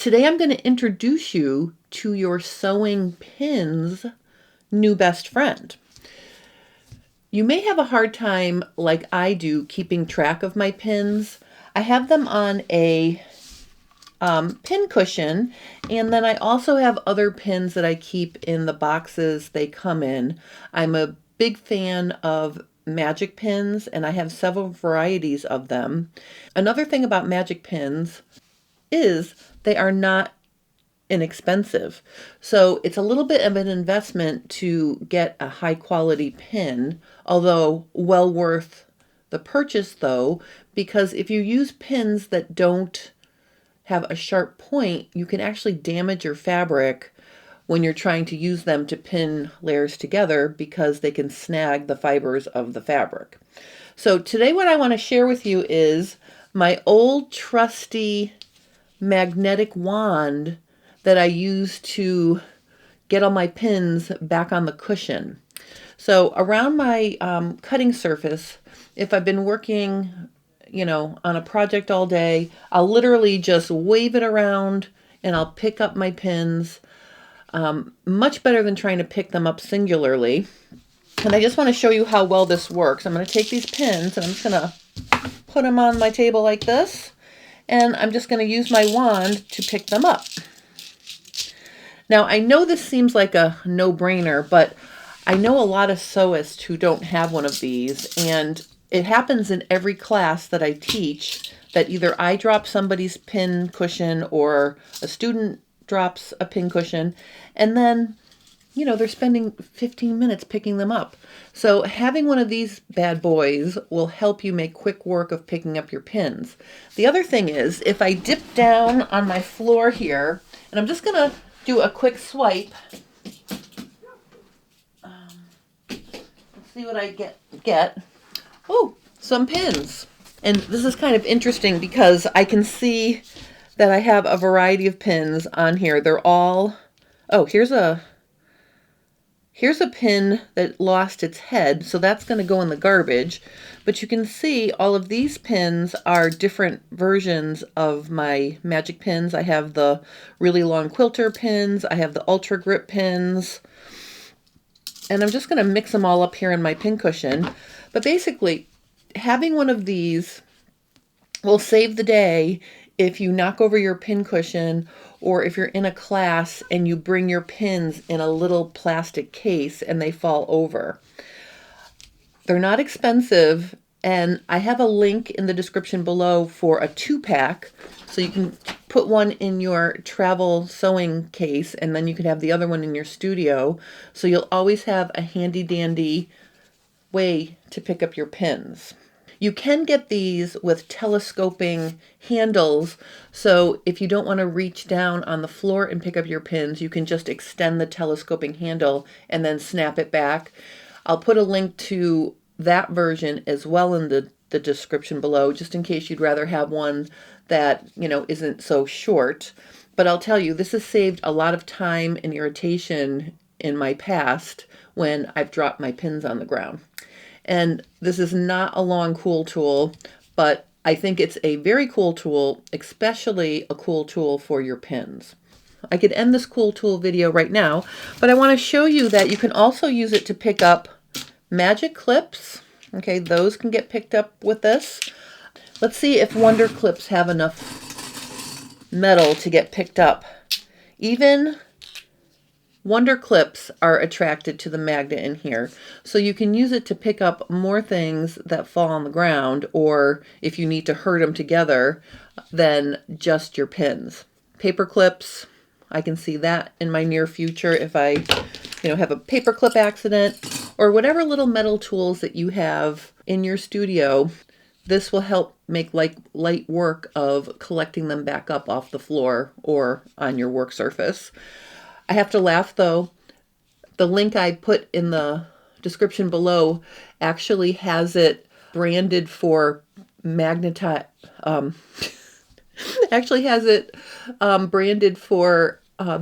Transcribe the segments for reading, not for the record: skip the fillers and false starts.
Today I'm going to introduce you to your sewing pins' new best friend. You may have a hard time, like I do, keeping track of my pins. I have them on a pin cushion, and then I also have other pins that I keep in the boxes they come in. I'm a big fan of magic pins, and I have several varieties of them. Another thing about magic pins is they are not inexpensive. So it's a little bit of an investment to get a high quality pin, although well worth the purchase though, because if you use pins that don't have a sharp point, you can actually damage your fabric when you're trying to use them to pin layers together because they can snag the fibers of the fabric. So today what I want to share with you is my old trusty magnetic wand that I use to get all my pins back on the cushion. So around my cutting surface, if I've been working, on a project all day, I'll literally just wave it around and I'll pick up my pins. Much better than trying to pick them up singularly. And I just want to show you how well this works. I'm going to take these pins and I'm just going to put them on my table like this. And I'm just going to use my wand to pick them up. Now, I know this seems like a no-brainer, but I know a lot of sewists who don't have one of these, and it happens in every class that I teach that either I drop somebody's pin cushion or a student drops a pin cushion, and then, they're spending 15 minutes picking them up. So having one of these bad boys will help you make quick work of picking up your pins. The other thing is, if I dip down on my floor here, and I'm just going to do a quick swipe. Let's see what I get. Oh, some pins. And this is kind of interesting because I can see that I have a variety of pins on here. They're all, here's a pin that lost its head, so that's going to go in the garbage. But you can see all of these pins are different versions of my magic pins. I have the really long quilter pins, I have the ultra grip pins, and I'm just going to mix them all up here in my pin cushion. But basically, having one of these will save the day if you knock over your pin cushion, or if you're in a class and you bring your pins in a little plastic case and they fall over. They're not expensive, and I have a link in the description below for a 2-pack, so you can put one in your travel sewing case and then you can have the other one in your studio, so you'll always have a handy dandy way to pick up your pins. You can get these with telescoping handles, so if you don't want to reach down on the floor and pick up your pins, you can just extend the telescoping handle and then snap it back. I'll put a link to that version as well in the description below, just in case you'd rather have one that, isn't so short. But I'll tell you, this has saved a lot of time and irritation in my past when I've dropped my pins on the ground. And this is not a long, cool tool, but I think it's a very cool tool, especially a cool tool for your pins. I could end this cool tool video right now, but I want to show you that you can also use it to pick up magic clips. Okay, those can get picked up with this. Let's see if Wonder Clips have enough metal to get picked up. Even Wonder Clips are attracted to the magnet in here, so you can use it to pick up more things that fall on the ground, or if you need to herd them together, than just your pins. Paper clips, I can see that in my near future if I, have a paper clip accident, or whatever little metal tools that you have in your studio. This will help make light work of collecting them back up off the floor or on your work surface. I have to laugh though. The link I put in the description below actually has it branded for actually has it branded for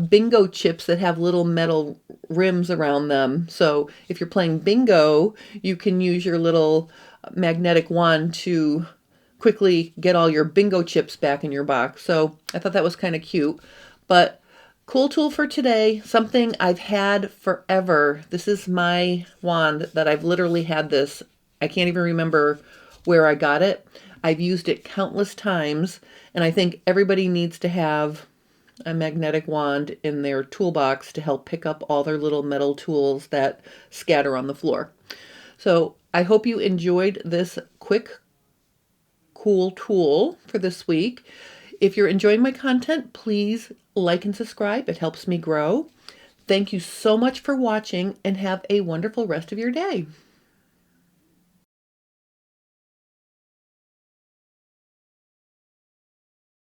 bingo chips that have little metal rims around them. So if you're playing bingo, you can use your little magnetic wand to quickly get all your bingo chips back in your box. So I thought that was kind of cute. But cool tool for today, something I've had forever. This is my wand that I've literally had this. I can't even remember where I got it. I've used it countless times, and I think everybody needs to have a magnetic wand in their toolbox to help pick up all their little metal tools that scatter on the floor. So I hope you enjoyed this quick, cool tool for this week. If you're enjoying my content, please like and subscribe. It helps me grow. Thank you so much for watching, and have a wonderful rest of your day.